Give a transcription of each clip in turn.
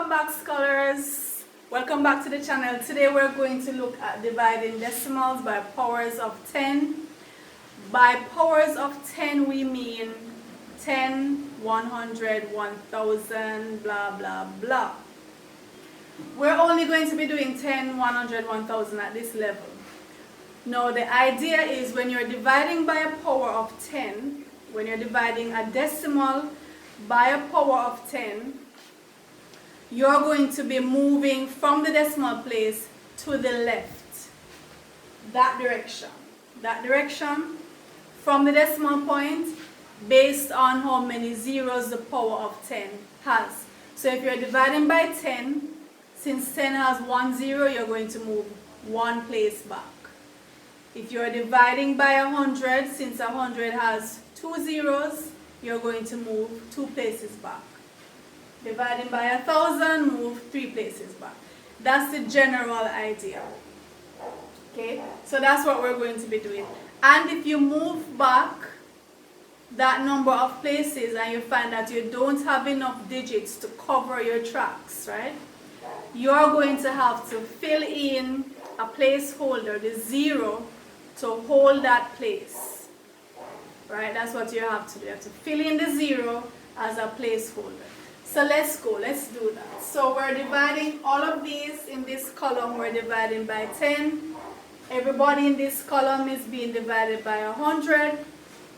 Welcome back, scholars. Welcome back to the channel. Today we're going to look at dividing decimals by powers of 10. By powers of 10 we mean 10, 100, 1000, blah blah blah. We're only going to be doing 10, 100, 1000 at this level. Now the idea is when you're dividing by a power of 10, when you're dividing a decimal by a power of 10, you're going to be moving from the decimal place to the left. That direction from the decimal point based on how many zeros the power of 10 has. So if you're dividing by 10, since 10 has 1 0, you're going to move one place back. If you're dividing by 100, since 100 has 2 zeros, you're going to move 2 places back. Dividing by 1000, move 3 places back. That's the general idea. Okay, so that's what we're going to be doing. And if you move back that number of places and you find that you don't have enough digits to cover your tracks, right? You're going to have to fill in a placeholder, the 0, to hold that place. Right? That's what you have to do. You have to fill in the 0 as a placeholder. So let's go, let's do that. So we're dividing all of these in this column, we're dividing by 10. Everybody in this column is being divided by 100.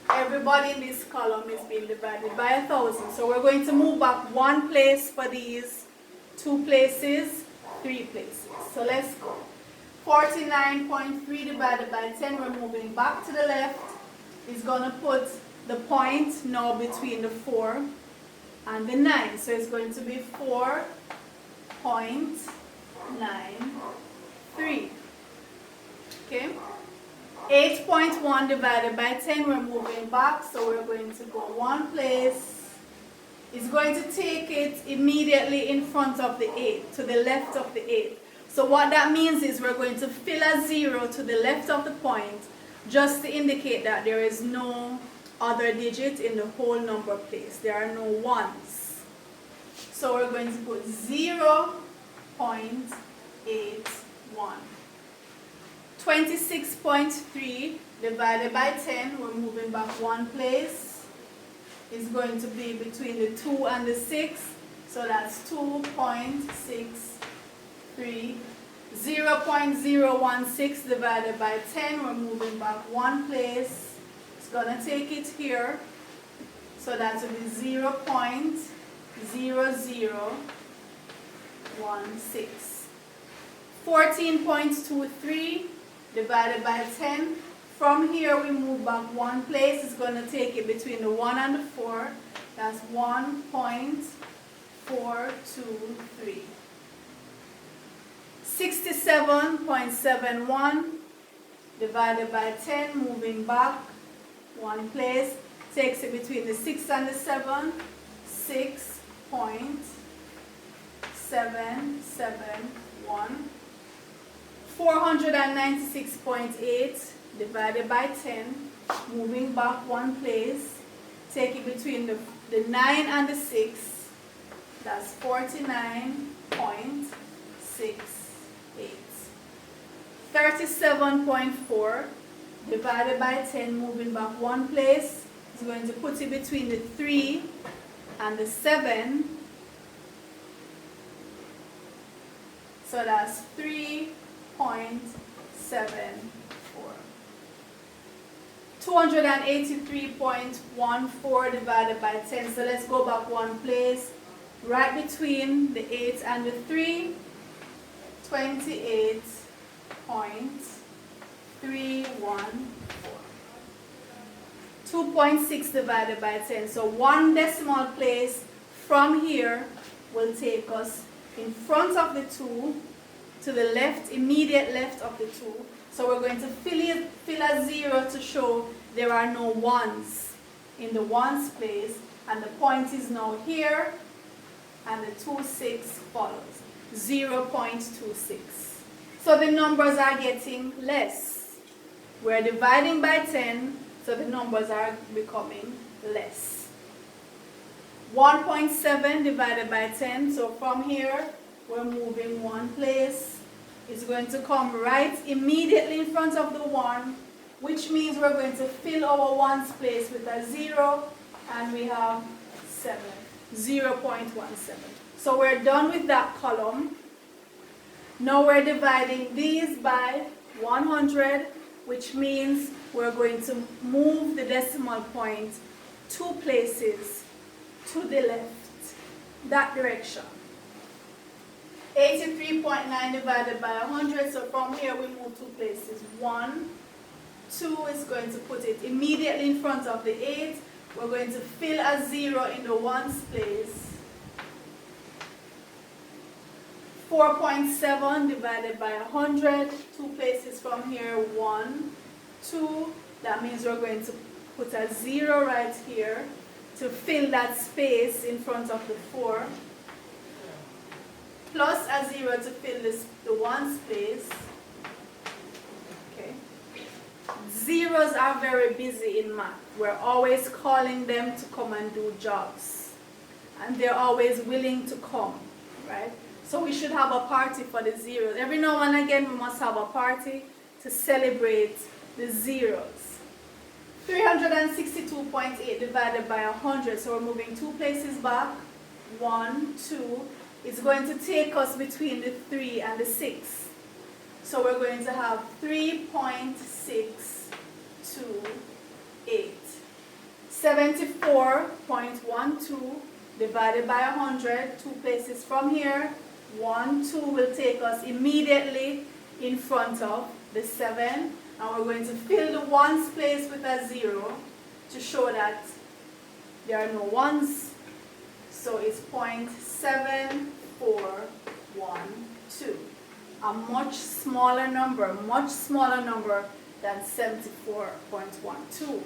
Everybody in this column is being divided by 1000. So we're going to move back one place for these, 2 places, 3 places. So let's go. 49.3 divided by 10, we're moving back to the left. It's going to put the point now between the 4 and the 9. So it's going to be 4.93. Okay? 8.1 divided by 10, we're moving back. So we're going to go one place. It's going to take it immediately in front of the 8, to the left of the 8. So what that means is we're going to fill a 0 to the left of the point just to indicate that there is no other digit in the whole number place. There are no ones. So we're going to put 0.81. 26.3 divided by 10, we're moving back one place. It's going to be between the 2 and the 6. So that's 2.63. 0.016 divided by 10, we're moving back one place. It's going to take it here. So that will be 0.0016. 14.23 divided by 10. From here we move back one place. It's going to take it between the 1 and the 4. That's 1.423. 67.71 divided by 10, moving back one place, takes it between the 6 and the 7, 6.771. 496.8 divided by 10, moving back one place, take it between the 9 and the 6, that's 49.68. 37.4 divided by 10, moving back one place, is going to put it between the 3 and the 7. So that's 3.74. 283.14 divided by 10. So let's go back one place, right between the 8 and the 3. 28.314. 2.6 divided by 10. So one decimal place from here will take us in front of the 2 to the left, immediate left of the 2. So we're going to fill a 0 to show there are no ones in the ones place, and the point is now here, and the 26 follows. 0.26. So the numbers are getting less. We're dividing by 10, so the numbers are becoming less. 1.7 divided by 10. So from here, we're moving one place. It's going to come right immediately in front of the 1, which means we're going to fill our ones place with a 0, and we have 7, 0.17. So we're done with that column. Now we're dividing these by 100, which means we're going to move the decimal point 2 places to the left, that direction. 83.9 divided by 100, so from here we move 2 places. 1, 2 is going to put it immediately in front of the 8. We're going to fill a 0 in the ones place. 4.7 divided by 100, 2 places from here. 1, 2, that means we're going to put a 0 right here to fill that space in front of the 4, plus a 0 to fill the ones place. Okay. Zeros are very busy in math. We're always calling them to come and do jobs, and they're always willing to come, right? So we should have a party for the zeros. Every now and again we must have a party to celebrate the zeros. 362.8 divided by 100, so we're moving 2 places back. 1, 2. It's going to take us between the 3 and the 6. So we're going to have 3.628. 74.12 divided by 100, 2 places from here. 1, 2 will take us immediately in front of the 7. And we're going to fill the ones place with a 0 to show that there are no ones. So it's 0.7412. A much smaller number than 74.12.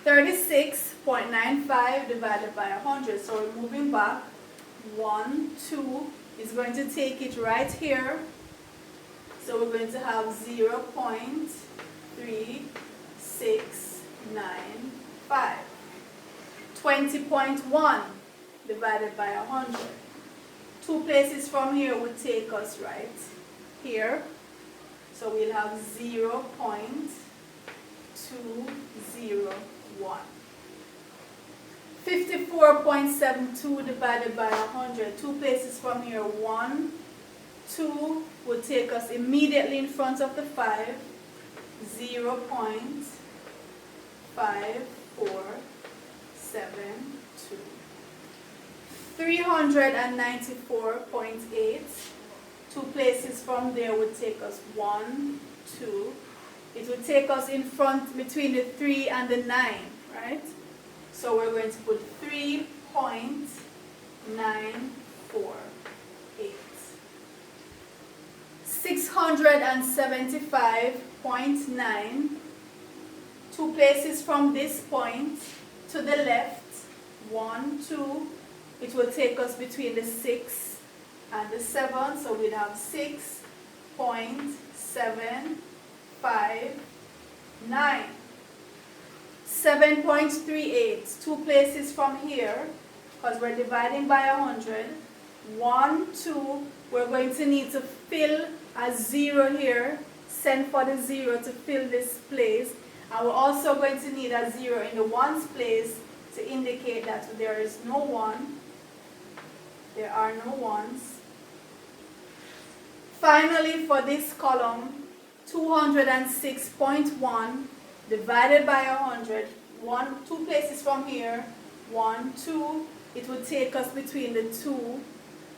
36.95 divided by 100. So we're moving back. 1, 2 is going to take it right here. So we're going to have 0.3695. 20.1 divided by 100. 2 places from here would take us right here. So we'll have 0.201. 54.72 divided by 100. 2 places from here. 1, 2 would take us immediately in front of the 5. 0.5472. 394.8. 2 places from there would take us 1, 2. It would take us in front between the 3 and the 9, right? So we're going to put 3.948. 675.9. 2 places from this point to the left. 1, 2. It will take us between the 6 and the 7. So we'd have 6.759. 7.38. 2 places from here, because we're dividing by 100. 1, 2. We're going to need to fill a 0 here. Send for the 0 to fill this place. And we're also going to need a 0 in the ones place to indicate that there is no 1. There are no ones. Finally, for this column, 206.1 divided by 100. 2 places from here. 1, 2. It would take us between the 2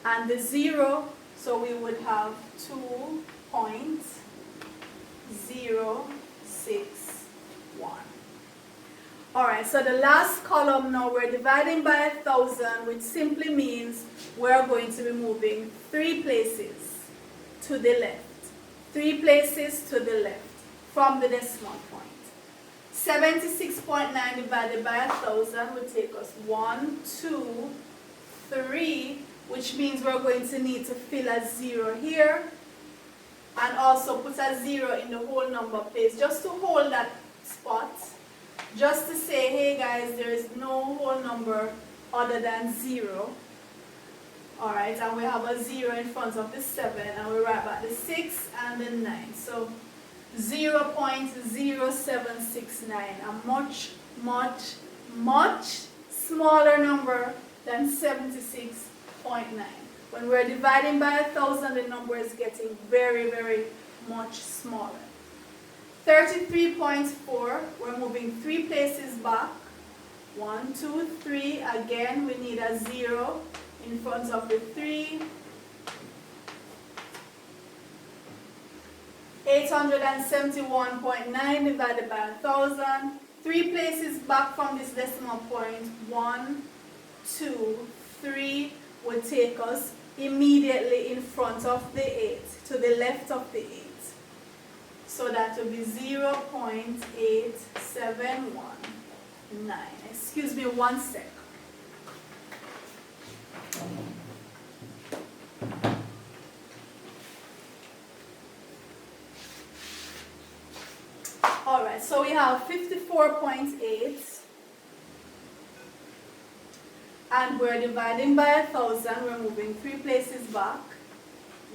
and the 0. So we would have 2.061. Alright, so the last column now, we're dividing by 1,000, which simply means we're going to be moving 3 places to the left. 3 places to the left from the decimal point. 76.9 divided by 1,000 would take us 1, 2, 3, which means we're going to need to fill a 0 here and also put a 0 in the whole number place just to hold that spot, just to say, hey guys, there is no whole number other than 0. Alright, and we have a 0 in front of the 7, and we write back the 6 and the 9. So 0.0769, a much smaller number than 76.9. When we're dividing by 1,000, the number is getting very, very much smaller. 33.4, we're moving 3 places back. 1, 2, 3. Again, we need a 0 in front of the 3. 871.9 divided by 1,000. 3 places back from this decimal point. 1, 2, 3 would take us immediately in front of the 8, to the left of the 8. So that will be 0.8719. Excuse me 1 sec. Alright, so we have 54.8. And we're dividing by 1,000. We're moving 3 places back.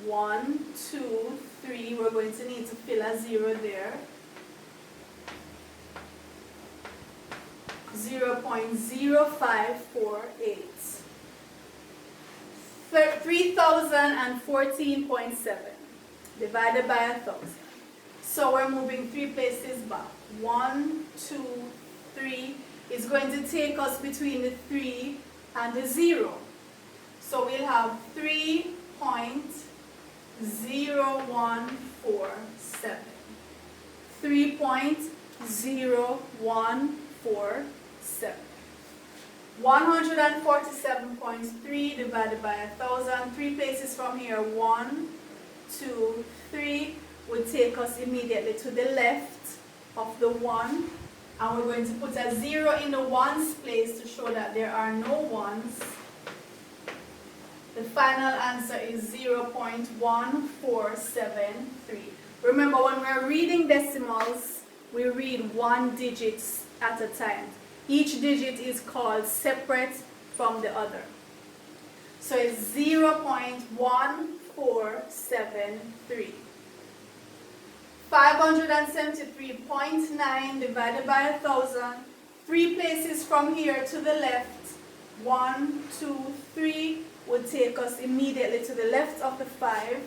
1, 2, 3. We're going to need to fill a 0 there. 0.0548. 3,014.7 divided by 1,000. So we're moving 3 places back. 1, 2, 3 is going to take us between the 3 and the 0. So we'll have 3.0147. 3.0147. 147.3 divided by 1,000. 3 places from here. 1, 2, 3 would take us immediately to the left of the 1. And we're going to put a 0 in the 1's place to show that there are no 1's. The final answer is 0.1473. Remember, when we're reading decimals, we read 1 digit at a time. Each digit is called separate from the other. So it's 0.1473. 573.9 divided by 1,000. 3 places from here to the left. 1, 2, 3 would take us immediately to the left of the 5.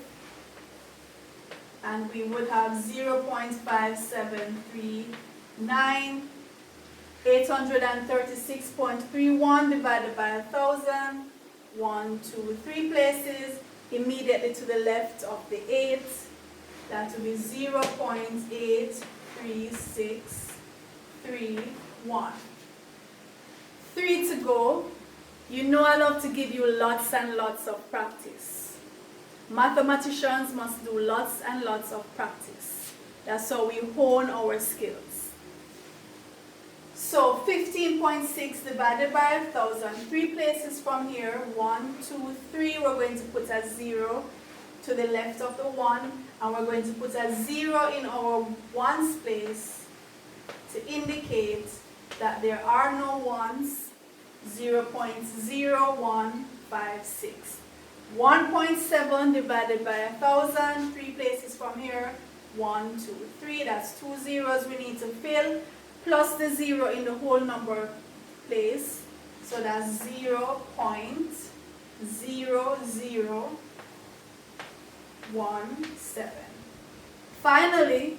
And we would have 0.5739. 836.31 divided by 1,000. 1, 2, 3 places immediately to the left of the 8. That will be 0.83631. 3 to go. You know I love to give you lots and lots of practice. Mathematicians must do lots and lots of practice. That's how we hone our skills. So 15.6 divided by 1,000. 3 places from here. 1, 2, 3. We're going to put a 0 to the left of the 1. And we're going to put a 0 in our 1's place to indicate that there are no 1's. 0.0156. 1.7 divided by 1,000. 3 places from here. 1, 2, 3. That's 2 zeros we need to fill. Plus the 0 in the whole number place. So that's 0.0017. Finally,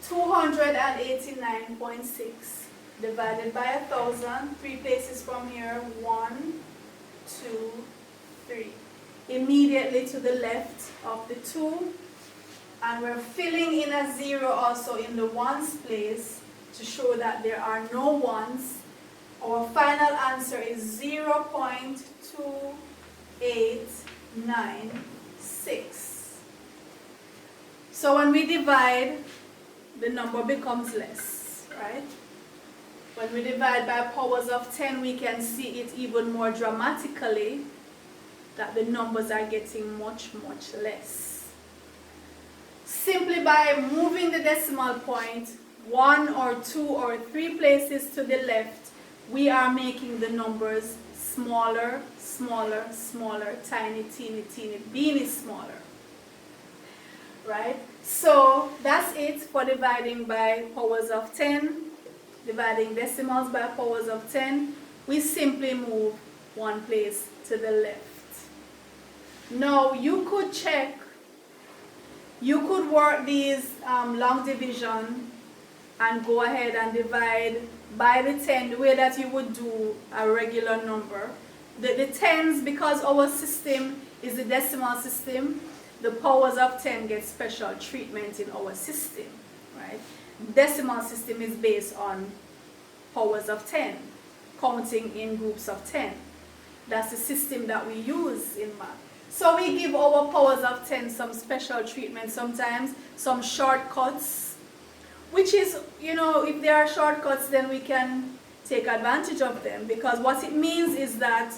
289.6 divided by 1,000. 3 places from here. 1, 2, 3. Immediately to the left of the 2. And we're filling in a 0 also in the 1's place to show that there are no 1's. Our final answer is 0.2896. So when we divide, the number becomes less, right? When we divide by powers of 10, we can see it even more dramatically, that the numbers are getting much, much less. Simply by moving the decimal point 1 or 2 or 3 places to the left, we are making the numbers smaller, smaller, smaller, tiny, teeny, teeny, beany smaller. Right? So that's it for dividing by powers of 10. Dividing decimals by powers of 10. We simply move one place to the left. Now you could check, you could work these long division and go ahead and divide by the 10 the way that you would do a regular number. The tens, because our system is the decimal system, the powers of 10 get special treatment in our system, right? Decimal system is based on powers of 10, counting in groups of 10. That's the system that we use in math. So we give our powers of 10 some special treatment sometimes, some shortcuts, which is, if there are shortcuts, then we can take advantage of them, because what it means is that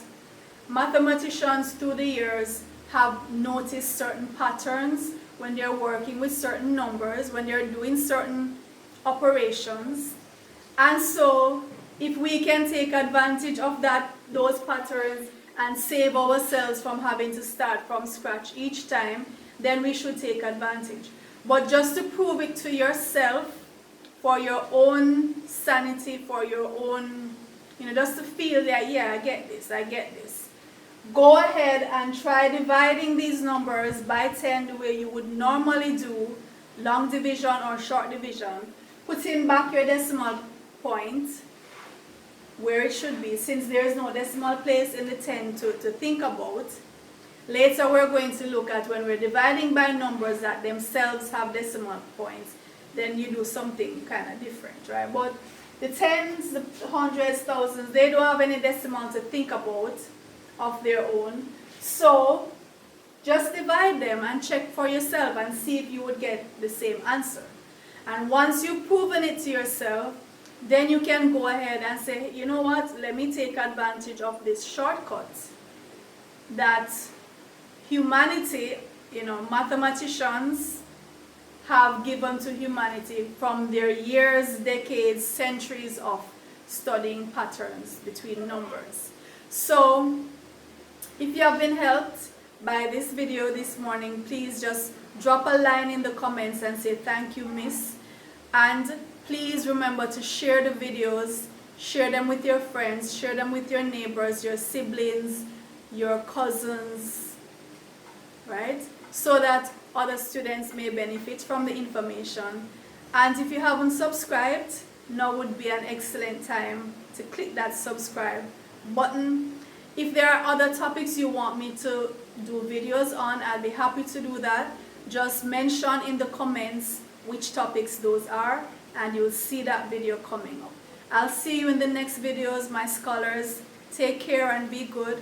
mathematicians through the years have noticed certain patterns when they're working with certain numbers, when they're doing certain operations. And so if we can take advantage of those patterns and save ourselves from having to start from scratch each time, then we should take advantage. But just to prove it to yourself, for your own sanity, for your own, just to feel that, yeah, I get this. Go ahead and try dividing these numbers by 10 the way you would normally do long division or short division. Putting back your decimal point where it should be, since there is no decimal place in the 10 to think about. Later we're going to look at when we're dividing by numbers that themselves have decimal points, then you do something kind of different, right? But the tens, the hundreds, thousands, they don't have any decimal to think about of their own. So just divide them and check for yourself and see if you would get the same answer. And once you've proven it to yourself, then you can go ahead and say, you know what, let me take advantage of this shortcut that humanity, mathematicians have given to humanity from their years, decades, centuries of studying patterns between numbers. So if you have been helped by this video this morning, please just drop a line in the comments and say thank you, miss. And please remember to share the videos, share them with your friends, share them with your neighbors, your siblings, your cousins, right? So that other students may benefit from the information. And if you haven't subscribed, now would be an excellent time to click that subscribe button. If there are other topics you want me to do videos on, I'll be happy to do that. Just mention in the comments which topics those are, and you'll see that video coming up. I'll see you in the next videos, my scholars. Take care and be good.